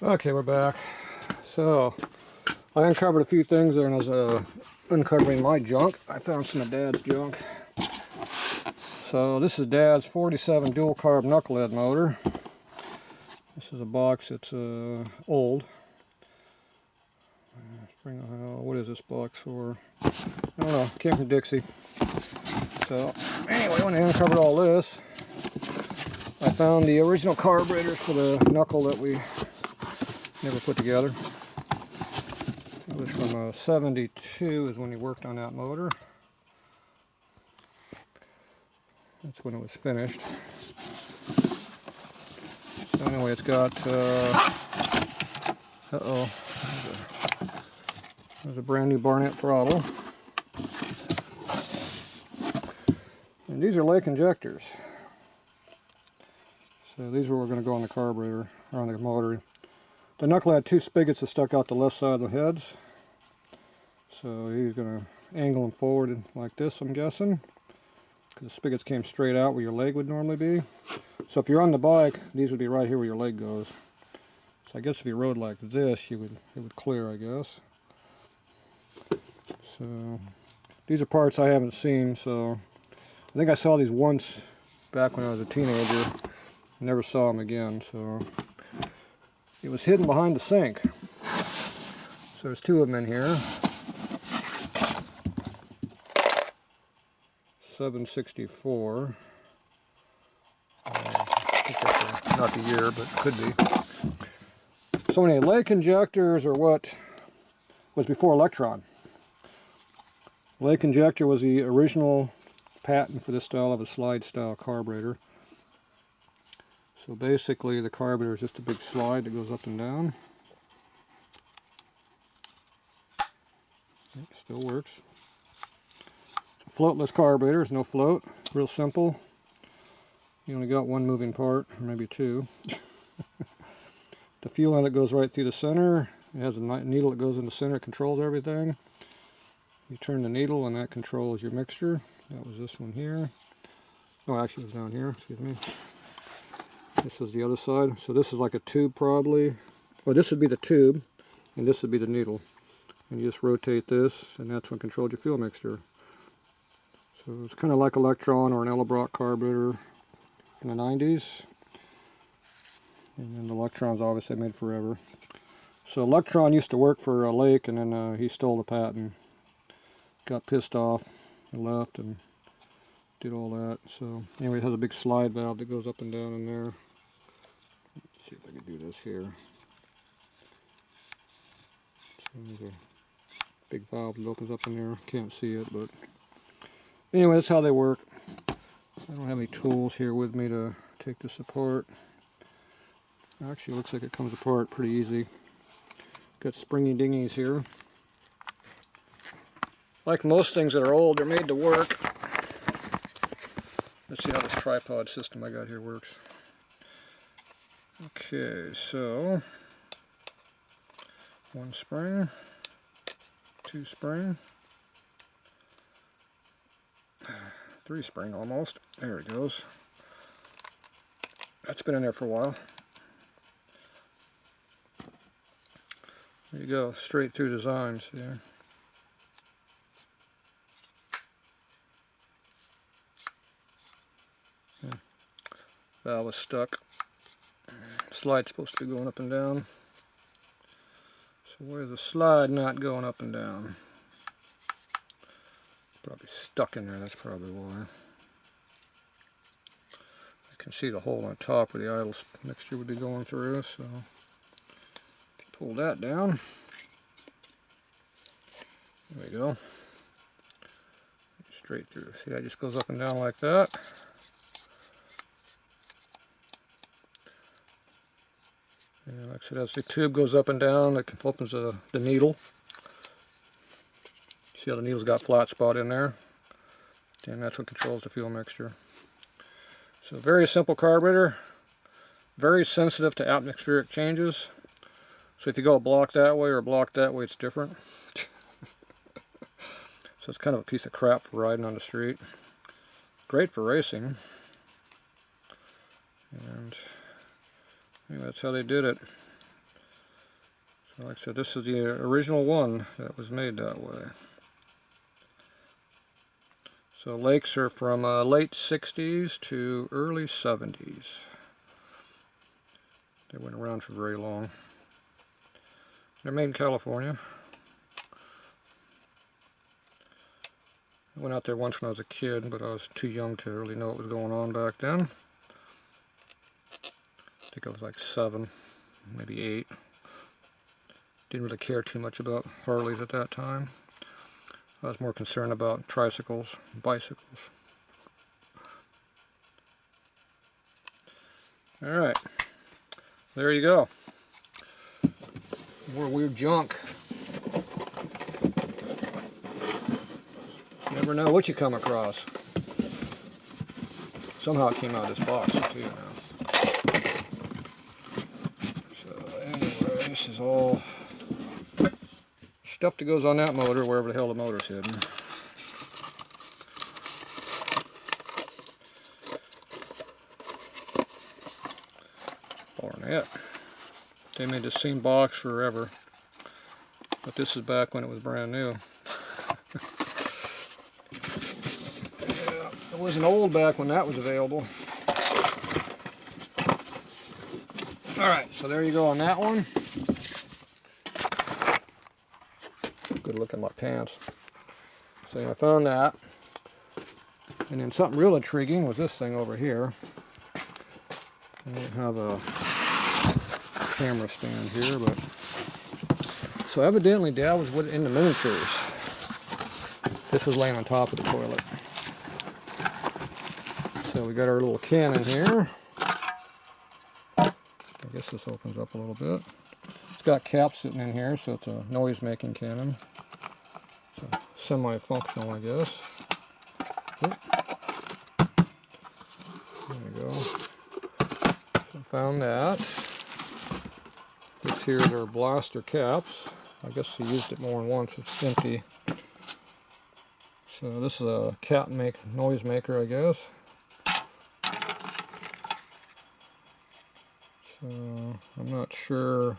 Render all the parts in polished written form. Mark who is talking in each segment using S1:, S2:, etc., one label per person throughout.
S1: Okay, we're back. So, I uncovered a few things there, and as uncovering my junk, I found some of Dad's junk. So, this is Dad's 47 dual carb knucklehead motor. This is a box that's old. What is this box for? I don't know. Came from Dixie. So, anyway, when I uncovered all this, I found the original carburetors for the knuckle that we never put together. It was from 72 is when he worked on that motor. That's when it was finished. So anyway, it's got, there's a brand new Barnett throttle. And these are Lake injectors. So these are what we're going to go on the carburetor, or on the motor. The knuckle had two spigots that stuck out the left side of the heads. So he's going to angle them forward like this, I'm guessing. Because the spigots came straight out where your leg would normally be. So if you're on the bike, these would be right here where your leg goes. So I guess if you rode like this, it would clear, I guess. So these are parts I haven't seen, so I think I saw these once back when I was a teenager. Never saw them again, so it was hidden behind the sink. So there's two of them in here. 764. I think that's not the year, but could be. So anyway, Lake injectors are what was before Electron. Lake injector was the original patent for this style of a slide style carburetor. So basically the carburetor is just a big slide that goes up and down. It still works. It's a floatless carburetor, there's no float, real simple. You only got one moving part, or maybe two. The fuel inlet goes right through the center. It has a needle that goes in the center, it controls everything. You turn the needle and that controls your mixture. That was this one here. Oh, actually it was down here, excuse me. This is the other side. So this is like a tube probably. Well, this would be the tube, and this would be the needle. And you just rotate this, and that's what controls your fuel mixture. So it's kind of like Electron or an Edelbrock carburetor in the 90s. And then the Electron's obviously made forever. So Electron used to work for Lake, and then he stole the patent. Got pissed off and left and did all that. So anyway, it has a big slide valve that goes up and down in there. Let's see if I can do this here. So there's a big valve that opens up in there. Can't see it, but anyway, that's how they work. I don't have any tools here with me to take this apart. Actually, it looks like it comes apart pretty easy. Got springy dingies here. Like most things that are old, they're made to work. Let's see how this tripod system I got here works. Okay, so one spring, two spring, three spring almost. There it goes. That's been in there for a while. There you go, straight through designs here. Valve is stuck. Slide's supposed to be going up and down. So where's the slide not going up and down? Probably stuck in there, that's probably why. I can see the hole on top where the idle mixture would be going through, so pull that down. There we go. Straight through. See, that just goes up and down like that. And like I said, as the tube goes up and down, it opens the needle. See how the needle's got flat spot in there? And that's what controls the fuel mixture. So very simple carburetor, very sensitive to atmospheric changes. So if you go a block that way or a block that way, it's different. So it's kind of a piece of crap for riding on the street. Great for racing. And anyway, that's how they did it. Like I said, this is the original one that was made that way. So lakes are from late 60s to early 70s. They went around for very long. They're made in California. I went out there once when I was a kid, but I was too young to really know what was going on back then. I think I was like 7, maybe 8. Didn't really care too much about Harleys at that time. I was more concerned about tricycles, bicycles. Alright, there you go. More weird junk. You never know what you come across. Somehow it came out of this box too now. So anyway, this is all stuff that goes on that motor, wherever the hell the motor's hidden. Darn it. They made the same box forever. But this is back when it was brand new. Yeah, it wasn't old back when that was available. Alright, so there you go on that one. Good look at my pants. So I found that. And then something real intriguing was this thing over here. I don't have a camera stand here, but so evidently Dad was in the miniatures. This was laying on top of the toilet. So we got our little cannon here. I guess this opens up a little bit. It's got caps sitting in here, so it's a noise-making cannon. So semi-functional, I guess. Oop. There we go. So found that. This here is our blaster caps. I guess he used it more than once. It's empty. So this is a cap noise maker, I guess. So I'm not sure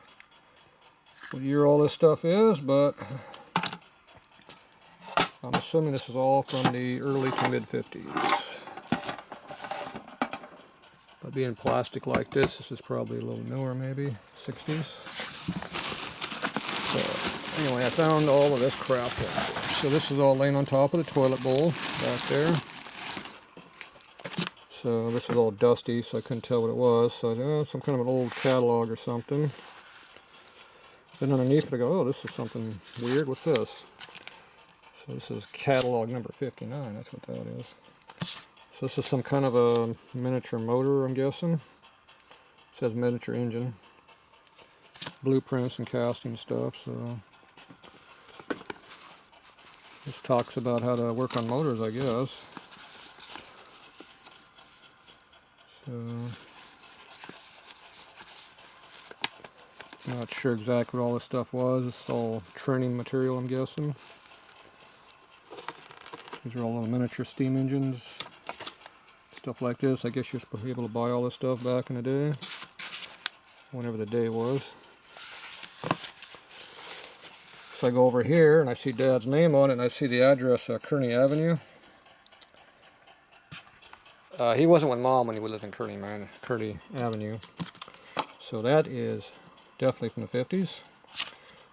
S1: what year all this stuff is, but I'm assuming this is all from the early to mid 50s. By being plastic like this is probably a little newer, maybe 60s. So anyway, I found all of this crap right there. So this is all laying on top of the toilet bowl back there. So this is all dusty, so I couldn't tell what it was. So I thought, oh, some kind of an old catalog or something. Then underneath it I go, oh, this is something weird. What's this? So this is catalog number 59. That's what that is. So this is some kind of a miniature motor, I'm guessing. It says miniature engine. Blueprints and casting stuff. So this talks about how to work on motors, I guess. So not sure exactly what all this stuff was. It's all training material, I'm guessing. These are all little miniature steam engines. Stuff like this. I guess you're supposed to be able to buy all this stuff back in the day. Whenever the day was. So I go over here and I see Dad's name on it and I see the address, Kearney Avenue. He wasn't with Mom when he lived in Kearney Avenue. So that is definitely from the 50s.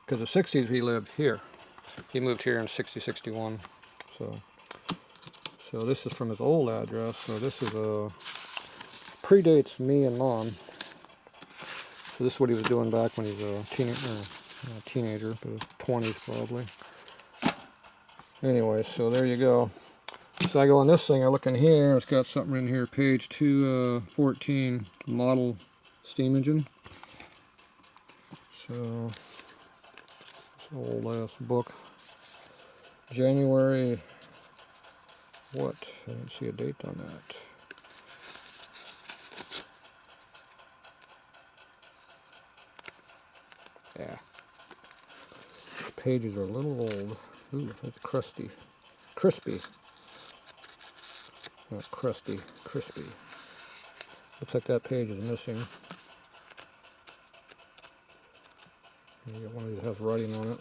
S1: Because the 60s he lived here. He moved here in 60, 61. So this is from his old address. So this is predates me and Mom. So this is what he was doing back when he was a teenager, but 20s probably. Anyway, so there you go. So I go on this thing, I look in here, it's got something in here, page 214, model steam engine. So, this old ass book. January, what? I didn't see a date on that. Yeah. The pages are a little old. Ooh, that's crusty. Crispy. Not crusty, crispy. Looks like that page is missing. You get one of these that has writing on it.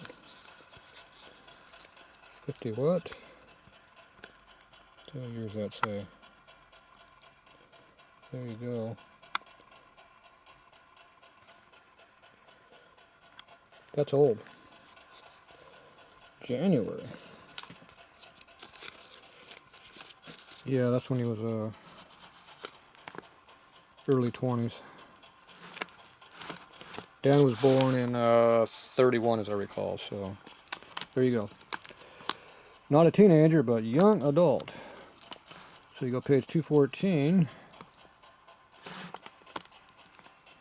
S1: 50 what? What years that say? There you go. That's old. January. Yeah, that's when he was early 20s. Dan was born in 31, as I recall, so there you go. Not a teenager, but young adult. So you go page 214.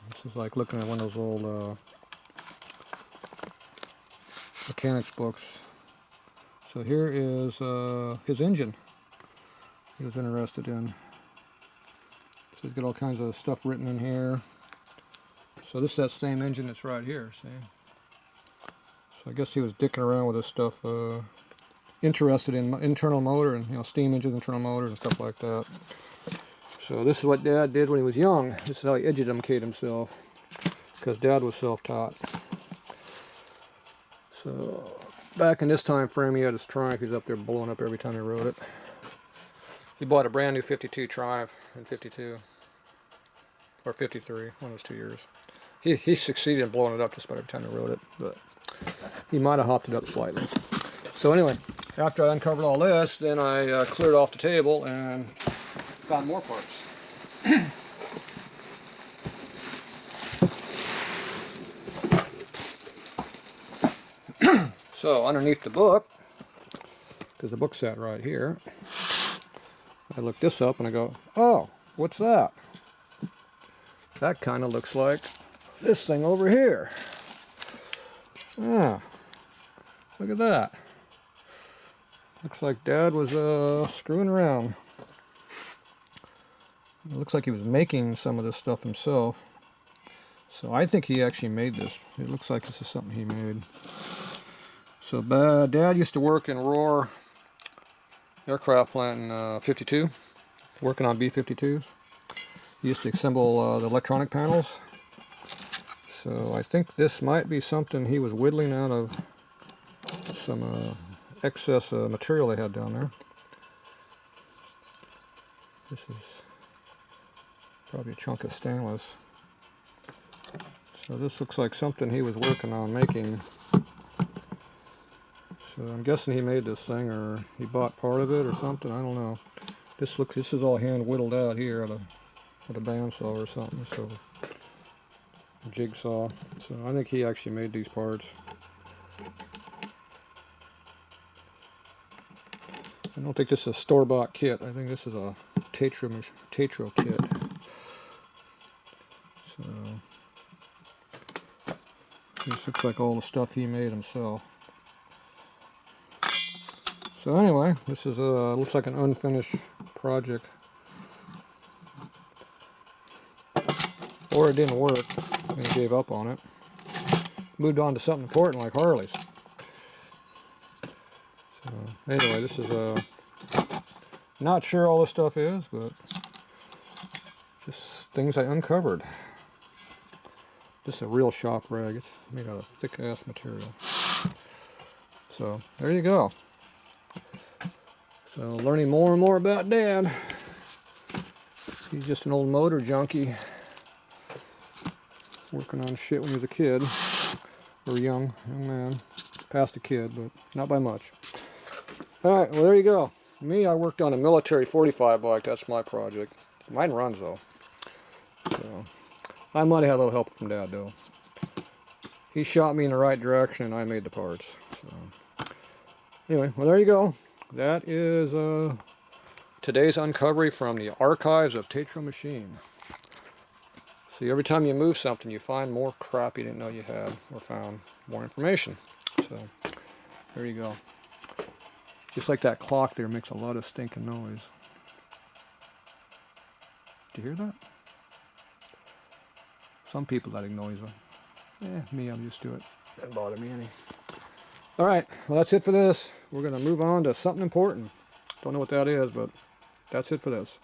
S1: This is like looking at one of those old mechanics books. So here is his engine he was interested in. So he's got all kinds of stuff written in here. So this is that same engine that's right here, see? So I guess he was dicking around with this stuff, interested in internal motor and, you know, steam engines, internal motors and stuff like that. So this is what Dad did when he was young. This is how he educated himself, because Dad was self-taught. So back in this time frame, he had his Triumph. He's up there blowing up every time he rode it. He bought a brand new 52 Triumph in 52 or 53, one of those 2 years. He succeeded in blowing it up just about every time he rode it, but he might have hopped it up slightly. So anyway, after I uncovered all this, then I cleared off the table and found more parts. So underneath the book, because the book sat right here, I looked this up and I go, oh, what's that? That kind of looks like this thing over here. Ah, look at that. Looks like Dad was screwing around. It looks like he was making some of this stuff himself. So I think he actually made this. It looks like this is something he made. So Dad used to work in Roar aircraft plant in 52, working on B-52s. He used to assemble the electronic panels. So I think this might be something he was whittling out of some excess material they had down there. This is probably a chunk of stainless. So this looks like something he was working on making. So I'm guessing he made this thing, or he bought part of it or something. I don't know. This is all hand whittled out here with a bandsaw or something. So a jigsaw. So I think he actually made these parts. I don't think this is a store-bought kit. I think this is a Tatro kit. So this looks like all the stuff he made himself. So anyway, this is looks like an unfinished project, or it didn't work and he gave up on it. Moved on to something important like Harleys. So anyway, this is not sure all this stuff is, but just things I uncovered. This is a real shop rag. It's made out of thick ass material. So there you go. So learning more and more about Dad. He's just an old motor junkie, working on shit when he was a kid, or young man, past a kid, but not by much. All right, well there you go. Me, I worked on a military 45 bike. That's my project. Mine runs though. So I might have had a little help from Dad though. He shot me in the right direction, and I made the parts. So anyway, well there you go. That is today's uncovery from the archives of Tatro Machine. See, every time you move something, you find more crap you didn't know you had, or found more information. So there you go. Just like that clock there makes a lot of stinking noise. Did you hear that? Some people that noise. Me, I'm used to it. Doesn't bother me any. Alright, well that's it for this. We're going to move on to something important. Don't know what that is, but that's it for this.